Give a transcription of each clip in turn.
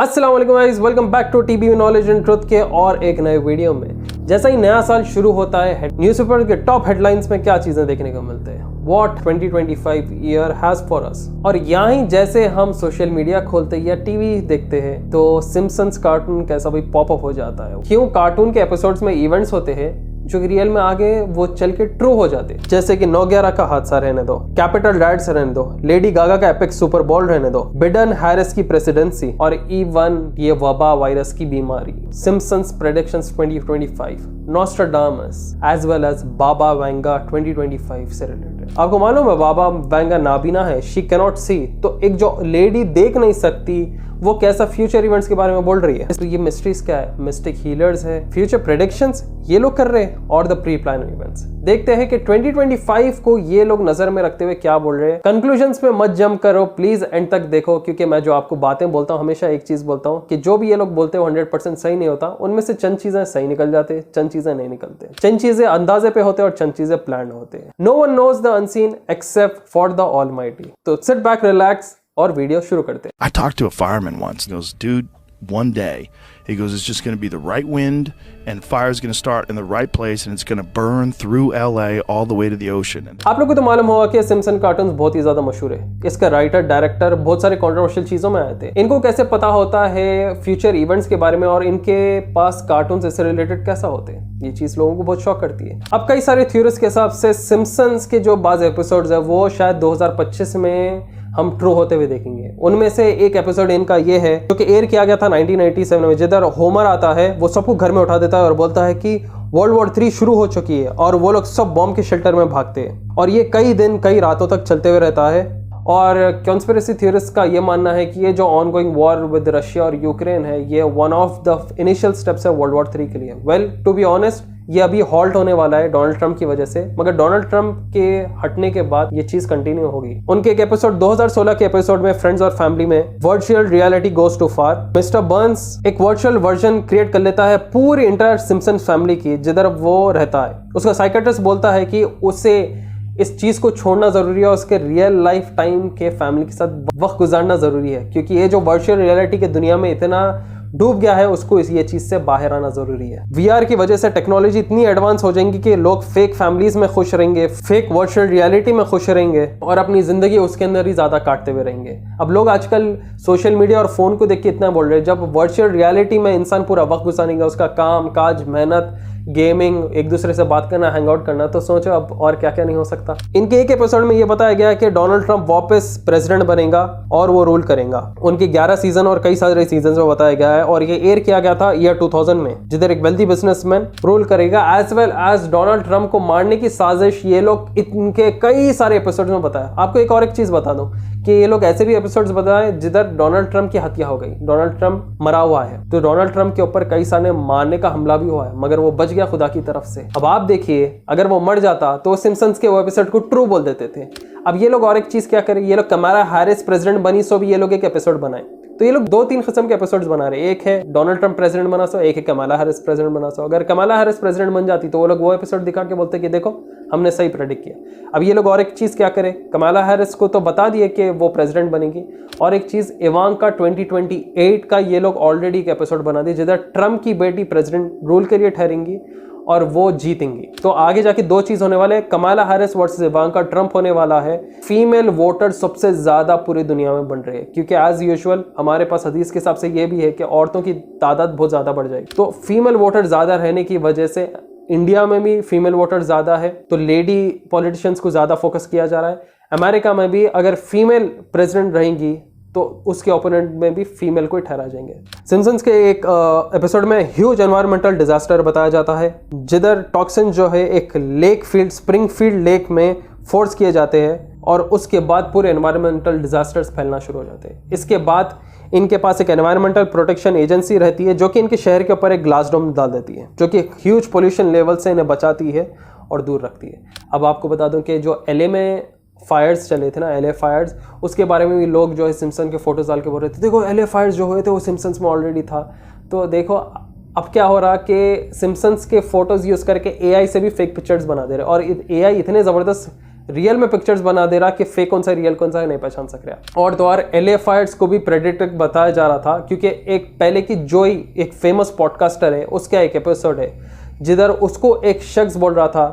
अस्सलाम वालेकुम guys, welcome back to TB knowledge and truth के और एक नए वीडियो में। जैसा ही नया साल शुरू होता है, न्यूज़पेपर के टॉप हेडलाइंस में क्या चीजें देखने को मिलते हैं, what 2025 year has for us. और यहाँ ही जैसे हम सोशल मीडिया खोलते या टीवी देखते हैं तो सिम्पसन्स कार्टून कैसा भी पॉपअप हो जाता है। क्यों कार्टून के एपिसोड्स में इवेंट्स होते हैं जो रियल में आगे वो चल के ट्रू हो जाते, जैसे कि 9/11 का हादसा रहने दो, कैपिटल राइट्स रहने दो, लेडी गागा का एपिक सुपर बॉल रहने दो, बिडेन हैरिस की प्रेसिडेंसी और इवन ये वबा वायरस की बीमारी। Simpsons predictions 2025, Nostradamus as well as Baba Vanga 2025 से रिलेटेड। आपको मालूम है बाबा वेंगा नाबीना है, शी कैनॉट सी, तो एक जो लेडी देख नहीं सकती वो कैसा फ्यूचर इवेंट्स के बारे में बोल रही है। तो ये मिस्ट्रीज क्या है, मिस्टिक हीलर्स है, फ्यूचर प्रेडिक्शंस ये लोग कर रहे हैं और द प्री प्लान इवेंट्स। देखते हैं कि 2025 को ये लोग नजर में रखते हुए क्या बोल रहे हैं। कंक्लूजन्स पे मत जंप करो, प्लीज एंड तक देखो, क्योंकि मैं जो आपको बातें बोलता हूँ हमेशा एक चीज बोलता हूँ कि जो भी ये लोग बोलते हैं 100% सही नहीं होता। उनमें से चंद चीजें सही निकल जाते, चंद चीजें नहीं निकलते, चंद चीजें अंदाजे पे होते और चंद चीजें प्लान होते हैं। No one knows the unseen except for the almighty. तो सिट बैक, रिलैक्स और वीडियो शुरू करते हैं। I talked to a fireman once and he goes, dude, one day, he goes, it's just going to be the right wind and fire's going to start in the right place and it's going to burn through LA all the way to the ocean. आप लोगों को तो मालूम होगा कि Simpson cartoons बहुत ही ज्यादा मशहूर है। इसका राइटर डायरेक्टर बहुत सारे कंट्रोवर्शियल चीजों में आए थे। इनको कैसे पता होता है फ्यूचर इवेंट्स के बारे में और इनके पास कार्टून्स इससे रिलेटेड कैसा होते हैं, ये चीज लोगों को बहुत शॉक करती है। अब कई सारे थ्योरीज के हिसाब से सिम्पसन्स के जो बाज एपिसोड्स है वो शायद 2025 में हम ट्रू होते हुए देखेंगे। उनमें से एक एपिसोड इनका ये है जो कि एयर किया गया था 1987 में, जिधर होमर आता है, वो सबको घर में उठा देता है और बोलता है कि वर्ल्ड वॉर 3 शुरू हो चुकी है और वो लोग सब बॉम्ब के शेल्टर में भागते हैं। और ये कई दिन कई रातों तक चलते हुए रहता है। और कॉन्स्पिरेसी थ्योरिस्ट का ये मानना है कि ये जो ऑनगोइंग वॉर विद रशिया और यूक्रेन है ये one of the initial steps है वर्ल्ड वॉर 3 के लिए। वेल, टू बी ऑनेस्ट, ये अभी हॉल्ट होने वाला है डोनाल्ड ट्रंप की वजह से, मगर डोनाल्ड ट्रंप के हटने के बाद ये चीज कंटिन्यू होगी। उनके एक एपिसोड 2016 के एपिसोड में फ्रेंड्स और फैमिली में virtual reality goes too far, mister Burns एक वर्चुअल वर्जन क्रिएट कर लेता है पूरी इंटायर सिम्पसन फैमिली की जिधर वो रहता है। उसका साइकेट्रिस्ट बोलता है कि उसे इस चीज को छोड़ना जरूरी है, उसके रियल लाइफ टाइम के फैमिली के साथ वक्त गुजारना जरूरी है, क्योंकि ये जो वर्चुअल रियलिटी के दुनिया में इतना डूब गया है उसको ये चीज से बाहर आना जरूरी है। वीआर की वजह से टेक्नोलॉजी इतनी एडवांस हो जाएंगी कि लोग फेक फैमिलीज में खुश रहेंगे, फेक वर्चुअल रियलिटी में खुश रहेंगे और अपनी जिंदगी उसके अंदर ही ज्यादा काटते हुए रहेंगे। अब लोग आजकल सोशल मीडिया और फोन को देख के इतना बोल रहे हैं, जब वर्चुअल रियलिटी में इंसान पूरा वक्त गुजारेगा, उसका काम काज, मेहनत, गेमिंग, एक दूसरे से बात करना, हैंग आउट करना, तो सोचो अब और क्या क्या नहीं हो सकता। इनके एक एपिसोड में ये बताया गया है कि डोनाल्ड ट्रंप वापस प्रेसिडेंट बनेगा और वो रूल करेगा। उनके 11 सीजन और कई सारे सीजन में बताया गया है और ये एयर किया गया था ईयर 2000 में, जिधर एक वेल्दी बिजनेसमैन रूल करेगा as well as Donald Trump को मारने की साजिश ये लोग इनके कई सारे एपिसोड में बताया। आपको एक और एक चीज बता दूं कि ये लोग ऐसे भी एपिसोड्स बताए जिधर डोनाल्ड ट्रंप की हत्या हो गई, डोनाल्ड ट्रंप मरा हुआ है, तो डोनाल्ड ट्रंप के ऊपर कई सारे मारने का हमला भी हुआ है, मगर वो बच गया खुदा की तरफ से। अब आप देखिए, अगर वो मर जाता तो सिम्पसन्स के वो एपिसोड को ट्रू बोल देते थे। अब ये लोग और एक चीज क्या करें, ये लोग कमाला हैरिस प्रेसिडेंट बनी सो भी ये लोग एक एपिसोड बनाए। तो ये लोग 2-3 किस्म के एपिसोड्स बना रहे हैं, एक है डोनाल्ड ट्रंप प्रेसिडेंट बना सो, एक है कमाला हैरिस प्रेसिडेंट बना सो। अगर कमाला हैरिस प्रेसिडेंट बन जाती तो वो लोग वो एपिसोड दिखा के बोलते कि देखो हमने सही प्रेडिक्ट किया। अब ये लोग और एक चीज क्या करें, कमाला हैरिस को तो बता दिए कि वो प्रेसिडेंट बनेगी, और एक चीज इवांका 2028 का ये लोग ऑलरेडी एक एपिसोड बना दिए जिधर ट्रंप की बेटी प्रेसिडेंट रूल के लिए ठहरेंगी और वो जीतेंगी। तो आगे जाके 2 चीज होने वाले हैं, Kamala Harris versus Ivanka Trump होने वाला है। फीमेल वोटर सबसे ज्यादा पूरी दुनिया में बन रहे हैं, क्योंकि एज यूजुअल हमारे पास हदीस के हिसाब से ये भी है कि औरतों की तादाद बहुत ज्यादा बढ़ जाएगी। तो फीमेल वोटर ज्यादा रहने की वजह से इंडिया में भी फीमेल वोटर ज्यादा है, तो लेडी पॉलिटिशियंस को ज्यादा फोकस किया जा रहा है। अमेरिका में भी अगर फीमेल प्रेसिडेंट रहेंगी तो उसके ओपोनेंट में भी फीमेल को ही ठहरा जाएंगे। सिम्पसन्स के एक एपिसोड में ह्यूज एनवायरमेंटल डिजास्टर बताया जाता है, जिधर टॉक्सिन जो है एक लेक फील्ड, स्प्रिंगफील्ड लेक में फोर्स किए जाते हैं और उसके बाद पूरे एनवायरमेंटल डिजास्टर्स फैलना शुरू हो जाते हैं। इसके बाद इनके पास एक एनवायरमेंटल प्रोटेक्शन एजेंसी रहती है जो कि इनके शहर के ऊपर एक ग्लास डोम डाल देती है, जो कि एक ह्यूज पोल्यूशन लेवल से इन्हें बचाती है और दूर रखती है। अब आपको बता दूं कि जो एलए में फायर्स चले थे ना, एलए फायर्स, उसके बारे में भी लोग जो है सिम्पसन के फोटोज डाल के बोल रहे थे देखो एलए फायर्स जो हुए थे वो सिम्पसन्स में ऑलरेडी था। तो देखो अब क्या हो रहा कि सिम्पसन्स के फोटोज यूज करके एआई से भी फेक पिक्चर्स बना दे रहे, और एआई इतने ज़बरदस्त रियल में पिक्चर्स बना दे रहा कि फेक कौन सा रियल कौन सा नहीं पहचान सक रहा। और तो और LA फायर्स को भी प्रेडेटर बताया जा रहा था क्योंकि एक पहले की जोई एक फेमस पॉडकास्टर है, उसका एक एपिसोड है जिधर उसको एक शख्स बोल रहा था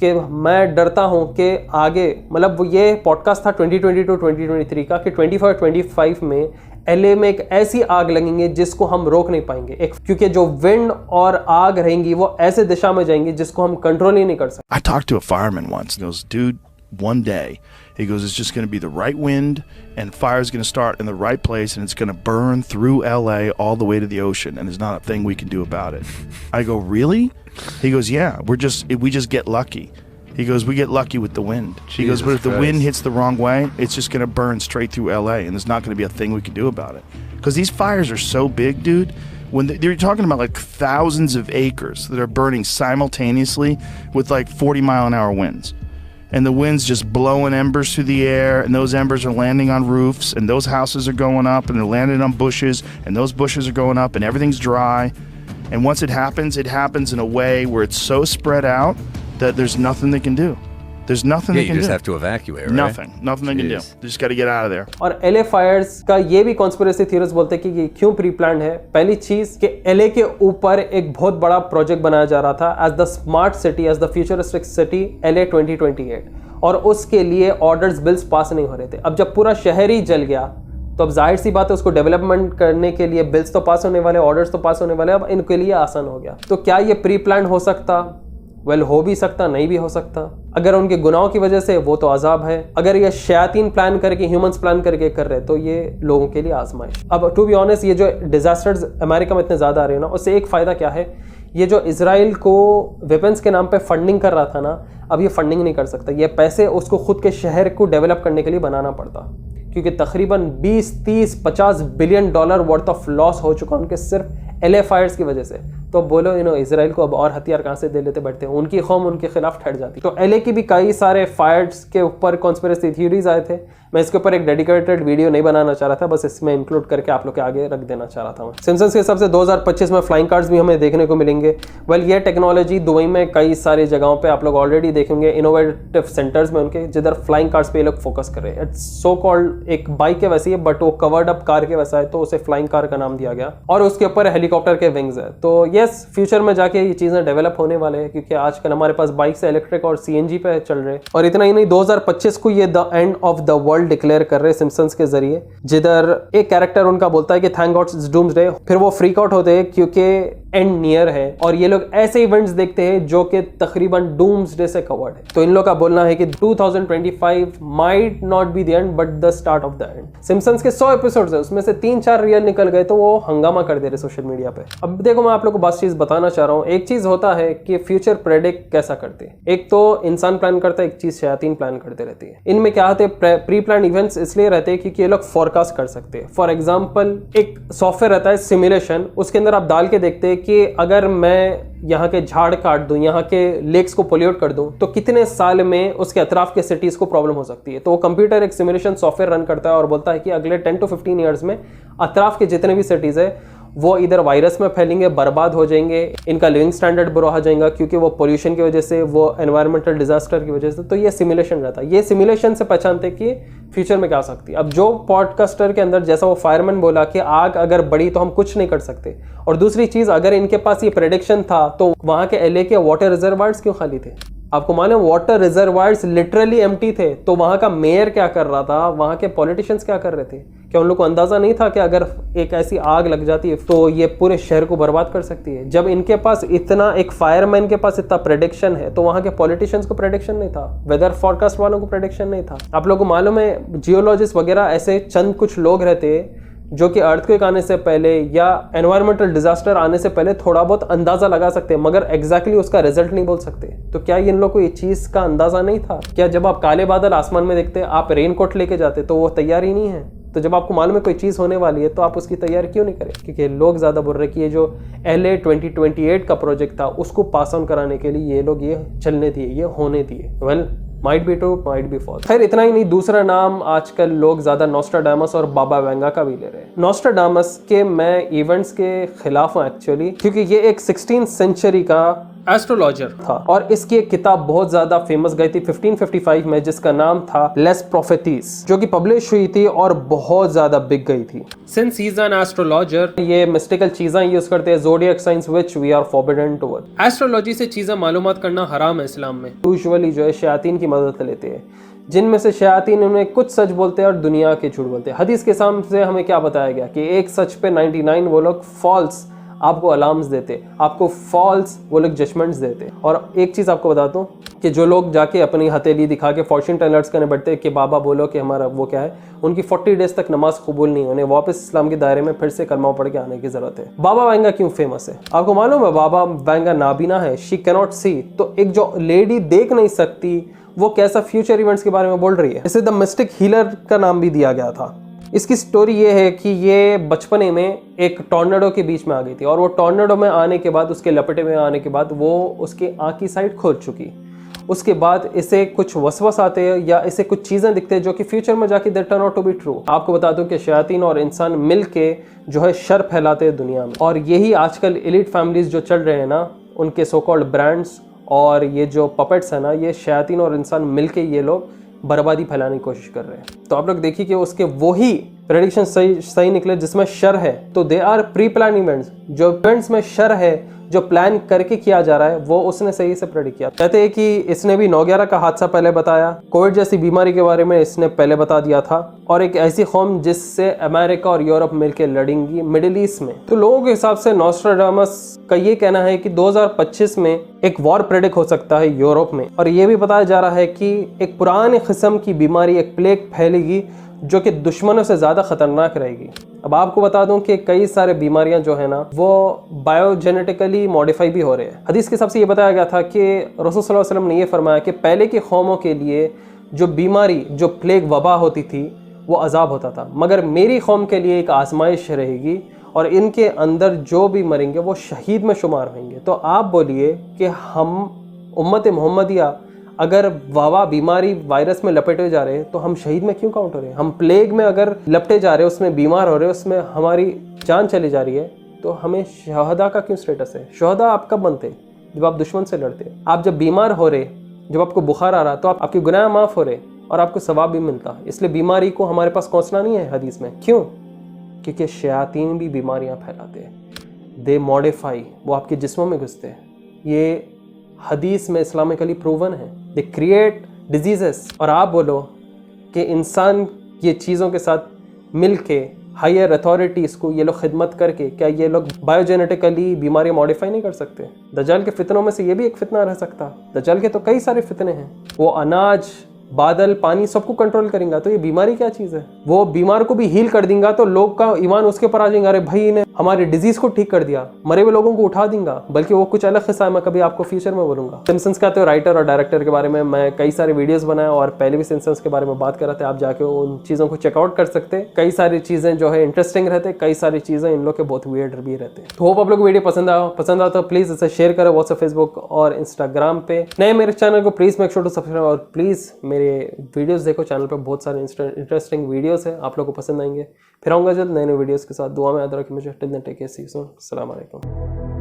कि मैं डरता हूं कि आगे, मतलब ये पॉडकास्ट था 2022-2023 का, कि 24-25 में LA में एक ऐसी आग लगेंगे जिसको हम रोक नहीं पाएंगे, क्योंकि जो विंड और आग रहेंगी वो ऐसे दिशा में जाएंगी जिसको हम कंट्रोल ही नहीं कर सकते। I talked to a fireman once and he goes, dude, one day, he goes, it's just going to be the right wind and fire's going to start in the right place and it's going to burn through LA all the way to the ocean and there's not a thing we can do about it. I go, really? He goes, yeah, we just get lucky. He goes, we get lucky with the wind. He goes, but if the wind hits the wrong way, it's just going to burn straight through LA and there's not going to be a thing we can do about it. Because these fires are so big, dude. When they're talking about like thousands of acres that are burning simultaneously with like 40-mile-an-hour winds. And the wind's just blowing embers through the air, and those embers are landing on roofs, and those houses are going up, and they're landing on bushes, and those bushes are going up, and everything's dry. And once it happens in a way where it's so spread out that there's nothing they can do. There's nothing they can do. You just have to evacuate, right? Nothing they can do. They just got to get out of there. और LA Fyers का ये भी conspiracy theorist बोलते हैं कि ये क्यों pre planned है। पहली चीज कि LA के ऊपर एक बहुत बड़ा प्रोजेक्ट बनाया जा रहा था as the smart city, as the futuristic city LA 2028, और उसके लिए ऑर्डर्स बिल्स पास नहीं हो रहे थे। अब जब पूरा शहर ही जल गया तो अब जाहिर सी बात है उसको डेवलपमेंट करने के लिए बिल्स तो पास होने वाले, ऑर्डर्स तो पास होने वाले, अब इनके लिए आसान हो गया। तो क्या ये प्री प्लान हो सकता? वेल, हो भी सकता, नहीं भी हो सकता। अगर उनके गुनाहों की वजह से वो तो अजाब है, अगर ये शयातीन प्लान करके, ह्यूमंस प्लान करके कर रहे तो ये लोगों के लिए आजमाइश। अब टू बी ऑनेस्ट, ये जो डिजास्टर्स अमेरिका में इतने ज़्यादा आ रहे हैं ना, उससे एक फ़ायदा क्या है, ये जो इजराइल को वेपन्स के नाम पे फंडिंग कर रहा था ना, अब ये फंडिंग नहीं कर सकता। ये पैसे उसको खुद के शहर को डेवलप करने के लिए बनाना पड़ता, क्योंकि तकरीबन 20, 30, 50 billion dollar worth of loss हो चुका उनके सिर्फ LA फायर्स की वजह से। तो बोलो इजराइल को अब और हथियार कहाँ से दे लेते बैठते हैं, उनकी कौम उनके खिलाफ ठहर जाती। तो LA की भी कई सारे फायर्स के ऊपर कॉन्स्पिरेसी थ्योरीज आए थे। मैं इसके ऊपर एक डेडिकेटेड वीडियो नहीं बनाना चाह रहा था, बस इसमें इंक्लूड करके आप लोग के आगे रख देना चाह रहा था मैं। सिम्पसन्स के हिसाब से 2025 में फ्लाइंग कार्स भी हमें देखने को मिलेंगे। वेल, ये टेक्नोलॉजी दुबई में कई सारी जगहों पे आप लोग ऑलरेडी देखेंगे, इनोवेटिव सेंटर्स में उनके, जिधर फ्लाइंग कार्स पे ये लोग फोकस कर रहे हैं। इट्स सो कॉल्ड एक बाइक के वैसी है, बट वो कवर्ड अप कार के वैसा है, तो उसे फ्लाइंग कार का नाम दिया गया, और उसके ऊपर हेलीकॉप्टर के विंग्स है। तो यस, फ्यूचर में जाके ये चीजें डेवलप होने वाले हैं, क्योंकि आजकल हमारे पास बाइक से इलेक्ट्रिक और CNG पे चल रहे हैं। और इतना ही नहीं, 2025 को ये the end of the world declare कर रहे सिम्पसन्स के जरिए, जिधर एक कैरेक्टर उनका बोलता है कि थैंक गॉड इट्स डूम्सडे, फिर वो फ्रीक आउट होते हैं क्योंकि एंड नियर है, और ये लोग ऐसे इवेंट्स देखते हैं जो कि तकरीबन डूम्सडे से कवर्ड है। तो इन लोग का बोलना है कि 2025 might not be the end but the start of the end. Simpsons के 100 एपिसोड्स है, उसमें से 3-4 रियल निकल गए तो वो हंगामा कर दे रहे सोशल मीडिया पे। अब देखो, मैं आप लोग को बस चीज बताना चाह रहा हूँ। एक चीज होता है कि फ्यूचर प्रेडिक्ट कैसा करते हैं, एक तो इंसान प्लान करता है, एक चीज शयातीन प्लान करते रहती है। इनमें क्या होते हैं, प्री प्लान इवेंट्स इसलिए रहते हैं क्योंकि ये लोग फोरकास्ट कर सकते हैं। फॉर एग्जाम्पल, एक सॉफ्टवेयर रहता है सिमुलेशन, उसके अंदर आप डाल के देखते हैं कि अगर मैं यहाँ के झाड़ काट दूं, यहाँ के लेक्स को पोल्यूट कर दूं, तो कितने साल में उसके अतराफ के सिटीज को प्रॉब्लम हो सकती है। तो वो कंप्यूटर एक सिमुलेशन सॉफ्टवेयर रन करता है और बोलता है कि अगले 10 to 15 ईयर्स में अतराफ के जितने भी सिटीज है वो इधर वायरस में फैलेंगे, बर्बाद हो जाएंगे, इनका लिविंग स्टैंडर्ड बुरा हो जाएगा क्योंकि वो पोल्यूशन की वजह से, वो एनवायरमेंटल डिजास्टर की वजह से। तो ये सिमुलेशन रहता है, ये सिमुलेशन से पहचानते कि फ्यूचर में क्या हो सकती है। अब जो पॉडकास्टर के अंदर, जैसा वो फायरमैन बोला कि आग अगर बढ़ी तो हम कुछ नहीं कर सकते, और दूसरी चीज, अगर इनके पास ये प्रेडिक्शन था तो वहां के LA के वाटर रिजर्वायर्स क्यों खाली थे? आपको मालूम, वाटर रिजर्वायर्स लिटरली एम्प्टी थे। तो वहां का मेयर क्या कर रहा था, वहां के पॉलिटिशियंस क्या कर रहे थे? क्या उन लोग को अंदाजा नहीं था कि अगर एक ऐसी आग लग जाती है तो ये पूरे शहर को बर्बाद कर सकती है? जब इनके पास इतना, एक फायरमैन के पास इतना प्रेडिक्शन है, तो वहां के पॉलिटिशियंस को प्रेडिक्शन नहीं था, वेदर फॉरकास्ट वालों को प्रेडिक्शन नहीं था। आप लोगों को मालूम है, जियोलॉजिस्ट वगैरह ऐसे चंद कुछ लोग रहते हैं जो कि अर्थक्वेक आने से पहले या एनवायरमेंटल डिजास्टर आने से पहले थोड़ा बहुत अंदाजा लगा सकते हैं, मगर एग्जैक्टली उसका रिजल्ट नहीं बोल सकते। तो क्या इन लोगों को ये चीज का अंदाजा नहीं था? क्या जब आप काले बादल आसमान में देखते, आप रेनकोट लेके जाते, तो वो तैयार ही नहीं है? तो जब आपको मालूम है कोई चीज होने वाली है तो आप उसकी तैयारी क्यों नहीं करें? क्योंकि लोग ज्यादा बोल रहे कि ये जो LA 2028 का प्रोजेक्ट था उसको पास ऑन कराने के लिए ये लोग ये चलने दिए, ये होने दिए। Well, might be true, might be false. खैर, इतना ही नहीं, दूसरा नाम आजकल लोग ज्यादा नॉस्ट्राडामस और बाबा वेंगा का भी ले रहे हैं। नॉस्ट्राडामस के मैं इवेंट्स के खिलाफ हूँ एक्चुअली, क्योंकि ये एक 16th सेंचुरी का एस्ट्रोलॉजर था और इसकी एक किताब बहुत ज्यादा फेमस गई थी 1555 में जिसका नाम था लेस प्रोफेटीज, जो कि पब्लिश हुई थी और बहुत ज्यादा बिक गई थी। Since he is an astrologer, ये मिस्टिकल चीजें यूज करते हैं, zodiac science which we are forbidden to work. Astrology से चीजें मालूमात करना हराम है इस्लाम में। यूजुअली जो है शयातीन की मदद लेते हैं, जिनमें से शयातीन उन्हें कुछ सच बोलते हैं और दुनिया के झूठ बोलते हैं। हदीस के सामने हमें क्या बताया गया कि एक सच पे 99 वो लोग फॉल्स आपको अलार्म्स देते, आपको फॉल्स वो लोग जजमेंट्स देते। और एक चीज़ आपको बताता हूँ कि जो लोग जाके अपनी हथेली दिखा के फॉर्चून टेलर्स करने बैठते हैं कि बाबा बोलो कि हमारा वो क्या है, उनकी 40 डेज तक नमाज कबूल नहीं, उन्हें वापस इस्लाम के दायरे में फिर से कलमा पढ़ के आने की जरूरत है। बाबा वांगा क्यों फेमस है आपको मालूम है? बाबा वांगा नाबीना है, शी कैनॉट सी। तो एक जो लेडी देख नहीं सकती वो कैसा फ्यूचर इवेंट्स के बारे में बोल रही है। इसे द मिस्टिक हीलर का नाम भी दिया गया था। इसकी स्टोरी ये है कि ये बचपने में एक टॉर्नेडो के बीच में आ गई थी और वो टॉर्नेडो में आने के बाद, उसके लपेटे में आने के बाद वो उसकी आँख की साइड खोल चुकी। उसके बाद इसे कुछ वसवस आते हैं या इसे कुछ चीज़ें दिखते हैं जो कि फ्यूचर में जाके they turn out to be true. आपको बता दूं कि शयातीन और इंसान मिल के जो है शर फैलाते हैं दुनिया में, और यही आजकल एलिट फैमिलीज जो चल रहे हैं ना, उनके सो कॉल्ड ब्रांड्स और ये जो पपेट्स है ना, ये शयातीन और इंसान मिलके ये लोग बर्बादी फैलाने की कोशिश कर रहे हैं। तो आप लोग देखिए कि उसके वही प्रेडिक्शन सही निकले जिसमें शर है। तो they are pre plan events, जो इवेंट्स में शर है, जो प्लान करके किया जा रहा है, वो उसने सही से प्रेडिक्ट किया। कहते हैं कि इसने भी 9/11 का हादसा पहले बताया, कोविड जैसी बीमारी के बारे में इसने पहले बता दिया था, और एक ऐसी कौम जिससे अमेरिका और यूरोप मिलकर लड़ेंगी मिडिल ईस्ट में। तो लोगों के हिसाब से नॉस्ट्राडामस का ये कहना है कि 2025 में एक वॉर प्रेडिक्ट हो सकता है यूरोप में, और ये भी बताया जा रहा है कि एक पुराने किस्म की बीमारी, एक प्लेग फैलेगी जो कि दुश्मनों से ज़्यादा खतरनाक रहेगी। अब आपको बता दूं कि कई सारे बीमारियां जो है ना, वो बायोजेनेटिकली मॉडिफाई भी हो रहे हैं। हदीस के हिसाब से ये बताया गया था कि रसूल सल्लल्लाहु अलैहि वसल्लम ने ये फरमाया कि पहले की कौमों के लिए जो बीमारी, जो प्लेग वबा होती थी, वो अजाब होता था, मगर मेरी कौम के लिए एक आजमाइश रहेगी और इनके अंदर जो भी मरेंगे वो शहीद में शुमार होंगे। तो आप बोलिए कि हम उम्मत मोहम्मदिया अगर वबा, बीमारी, वायरस में लपेटे जा रहे हैं तो हम शहीद में क्यों काउंट हो रहे हैं? हम प्लेग में अगर लपटे जा रहे हैं, उसमें बीमार हो रहे हैं, उसमें हमारी जान चली जा रही है, तो हमें शहदा का क्यों स्टेटस है? शहदा आप कब बनते? जब आप दुश्मन से लड़ते। आप जब बीमार हो रहे, जब आपको बुखार आ रहा, तो आपके गुनाह माफ़ हो रहे और आपको सवाब भी मिलता। इसलिए बीमारी को हमारे पास पहुँचना नहीं है हदीस में। क्यों? क्योंकि शयातीन भी बीमारियाँ फैलाते हैं, दे मॉडिफाई, वो आपके जिस्मों में घुसते हैं। ये हदीस में इस्लामिकली प्रूवन है, दे क्रिएट डिजीजेस। और आप बोलो कि इंसान ये चीज़ों के साथ मिल के, हायर अथॉरिटीज़ को ये लोग खिदमत करके, क्या ये लोग बायोजेनेटिकली बीमारियाँ मॉडिफाई नहीं कर सकते? दज्जाल के फितनों में से ये भी एक फितना रह सकता। दज्जाल के तो कई सारे फितने हैं, वो अनाज, बादल, पानी सबको कंट्रोल करेंगे। तो ये बीमारी क्या चीज़ है? वो बीमार को भी हील कर देंगे तो लोग का ईमान उसके ऊपर आ जाएगा, अरे भाई ने हमारे डिजीज को ठीक कर दिया, मरे हुए लोगों को उठा देंगे। बल्कि वो कुछ अलग किस्सा है, मैं कभी आपको फ्यूचर में बोलूंगा। सिम्पसन्स का तो राइटर और डायरेक्टर के बारे में मैं कई सारे वीडियोस बनाए और पहले भी सिम्पसन्स के बारे में बात कर रहे थे। आप जाके उन चीज़ों को चेकआउट कर सकते हैं। कई सारी चीज़ें जो है इंटरेस्टिंग रहते, कई सारी चीज़ें इन लोग के बहुत वियर्ड भी रहते। तो होप आप लोग वीडियो पसंद आया तो प्लीज़ इसे शेयर करें व्हाट्सएप, फेसबुक और इंस्टाग्राम पे। नए मेरे चैनल को please make sure to subscribe और प्लीज़ मेरे वीडियोस देखो। चैनल पे बहुत सारे इंटरेस्टिंग वीडियोस हैं, आप लोगों को पसंद आएंगे। फिर आऊँगा जल्द नए वीडियोस के साथ। दुआ में याद रखें मुझे। Till then take care, see you soon. अस्सलाम वालेकुम।